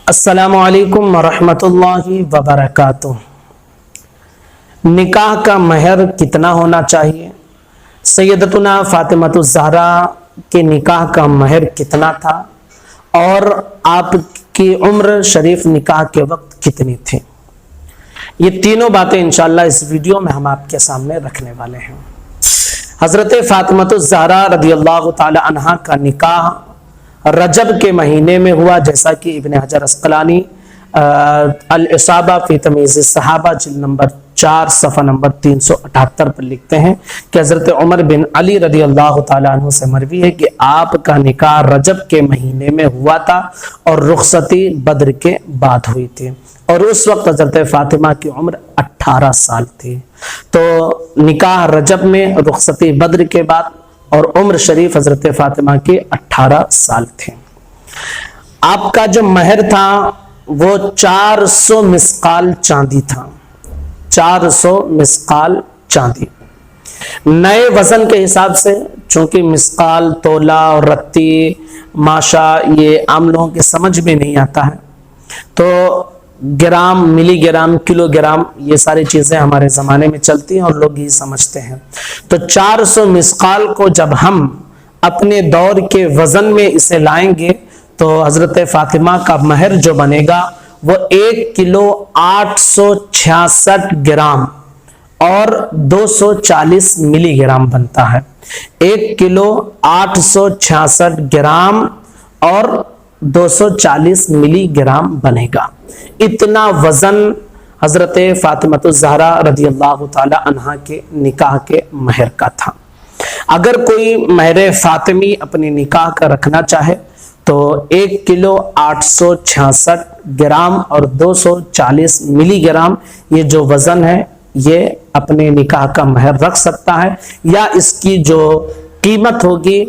السلام علیکم ورحمۃ اللہ وبرکاتہ۔ نکاح کا مہر کتنا ہونا چاہیے؟ سیدتنا فاطمہ الزہرا کے نکاح کا مہر کتنا تھا اور آپ کی عمر شریف نکاح کے وقت کتنی تھی؟ یہ تینوں باتیں انشاءاللہ اس ویڈیو میں ہم آپ کے سامنے رکھنے والے ہیں۔ حضرت فاطمہ الزہرا رضی اللہ تعالی عنہا کا نکاح رجب کے مہینے میں ہوا، جیسا کہ ابن حجر عسقلانی الاصابہ فی تمیز الصحابہ جلد نمبر 4 صفحہ نمبر 378 پر لکھتے ہیں کہ حضرت عمر بن علی رضی اللہ تعالیٰ عنہ سے مروی ہے کہ آپ کا نکاح رجب کے مہینے میں ہوا تھا اور رخصتی بدر کے بعد ہوئی تھی، اور اس وقت حضرت فاطمہ کی عمر 18 سال تھی۔ تو نکاح رجب میں، رخصتی بدر کے بعد، اور عمر شریف حضرت فاطمہ کی 18 سال تھے۔ آپ کا جو مہر تھا وہ 400 مسقال چاندی تھا، 400 مسقال چاندی۔ نئے وزن کے حساب سے، چونکہ مسقال، تولہ اور رتی، ماشا یہ عام لوگوں کے سمجھ میں نہیں آتا ہے، تو گرام، ملی گرام، کلو گرام، یہ ساری چیزیں ہمارے زمانے میں چلتی ہیں اور لوگ یہ سمجھتے ہیں۔ تو 400 مسقال کو جب ہم اپنے دور کے وزن میں اسے لائیں گے تو حضرت فاطمہ کا مہر جو بنے گا وہ 1 کلو 866 گرام اور 240 ملی گرام بنتا ہے۔ 1 کلو 866 گرام اور 240 ملی گرام بنے گا۔ اتنا وزن حضرت فاطمہ الزہرا رضی اللہ تعالی عنہا کے نکاح کے مہر کا تھا۔ اگر کوئی مہر فاطمی اپنی نکاح کا رکھنا چاہے تو 1 کلو 866 گرام اور 240 ملی گرام یہ جو وزن ہے یہ اپنے نکاح کا مہر رکھ سکتا ہے، یا اس کی جو قیمت ہوگی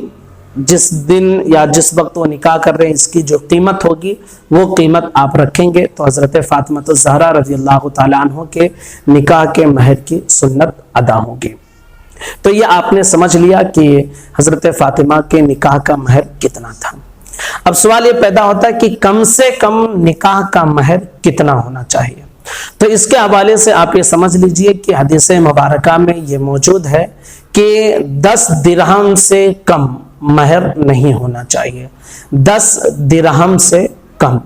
جس دن یا جس وقت وہ نکاح کر رہے ہیں اس کی جو قیمت ہوگی وہ قیمت آپ رکھیں گے تو حضرت فاطمہ الزہرا رضی اللہ تعالیٰ عنہ کے نکاح کے مہر کی سنت ادا ہوگی۔ تو یہ آپ نے سمجھ لیا کہ حضرت فاطمہ کے نکاح کا مہر کتنا تھا۔ اب سوال یہ پیدا ہوتا ہے کہ کم سے کم نکاح کا مہر کتنا ہونا چاہیے؟ تو اس کے حوالے سے آپ یہ سمجھ لیجئے کہ حدیث مبارکہ میں یہ موجود ہے کہ 10 درہم سے کم مہر نہیں ہونا چاہیے۔ 10 درہم سے کم،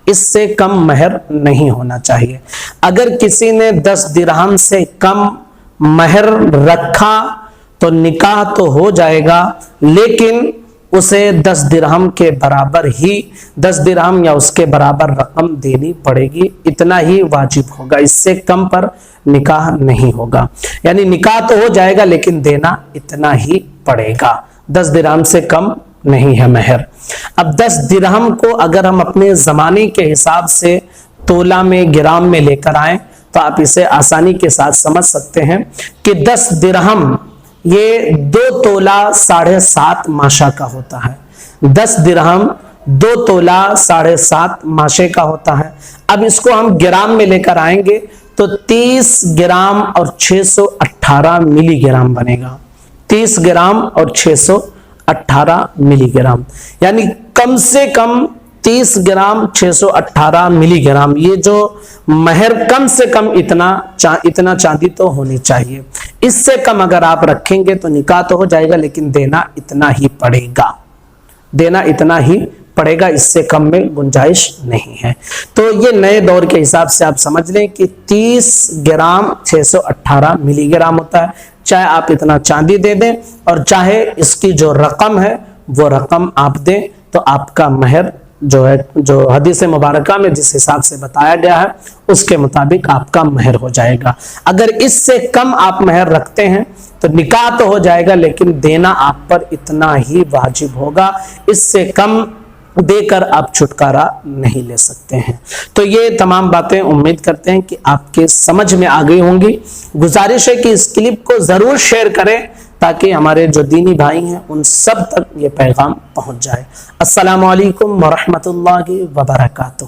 اس سے کم مہر نہیں ہونا چاہیے۔ اگر کسی نے 10 درہم سے کم مہر رکھا تو نکاح تو ہو جائے گا، لیکن اسے 10 درہم کے برابر ہی 10 درہم یا اس کے برابر رقم دینی پڑے گی، اتنا ہی واجب ہوگا، اس سے کم پر نکاح نہیں ہوگا۔ یعنی نکاح تو ہو جائے گا لیکن دینا اتنا ہی پڑے گا، 10 درہم سے کم نہیں ہے مہر۔ اب 10 درہم کو اگر ہم اپنے زمانے کے حساب سے تولہ میں، گرام میں لے کر آئیں تو آپ اسے آسانی کے ساتھ سمجھ سکتے ہیں کہ 10 درہم یہ 2 تولہ 7.5 ماشا کا ہوتا ہے۔ 10 درہم 2 تولہ 7.5 ماشے کا ہوتا ہے۔ اب اس کو ہم گرام میں لے کر آئیں گے تو 30 گرام اور 618 ملی گرام بنے گا، 30 گرام اور 618 ملی گرام، یعنی کم سے کم 30 گرام 618 ملی گرام، یہ جو مہر کم سے کم اتنا چاندی تو ہونی چاہیے۔ اس سے کم اگر آپ رکھیں گے تو نکاح تو ہو جائے گا لیکن دینا اتنا ہی پڑے گا، دینا اتنا ہی پڑے گا، اس سے کم میں گنجائش نہیں ہے۔ تو یہ نئے دور کے حساب سے آپ سمجھ لیں کہ 30 گرام 618 ملی گرام ہوتا ہے۔ چاہے آپ اتنا چاندی دے دیں اور چاہے اس کی جو رقم ہے وہ رقم آپ دیں تو آپ کا مہر جو ہے، جو حدیث مبارکہ میں جس حساب سے بتایا گیا ہے اس کے مطابق آپ کا مہر ہو جائے گا۔ اگر اس سے کم آپ مہر رکھتے ہیں تو نکاح تو ہو جائے گا لیکن دینا آپ پر اتنا ہی واجب ہوگا، اس سے کم دے کر آپ چھٹکارا نہیں لے سکتے ہیں۔ تو یہ تمام باتیں امید کرتے ہیں کہ آپ کے سمجھ میں آ گئی ہوں گی۔ گزارش ہے کہ اس کلپ کو ضرور شیئر کریں تاکہ ہمارے جو دینی بھائی ہیں ان سب تک یہ پیغام پہنچ جائے۔ السلام علیکم ورحمۃ اللہ وبرکاتہ۔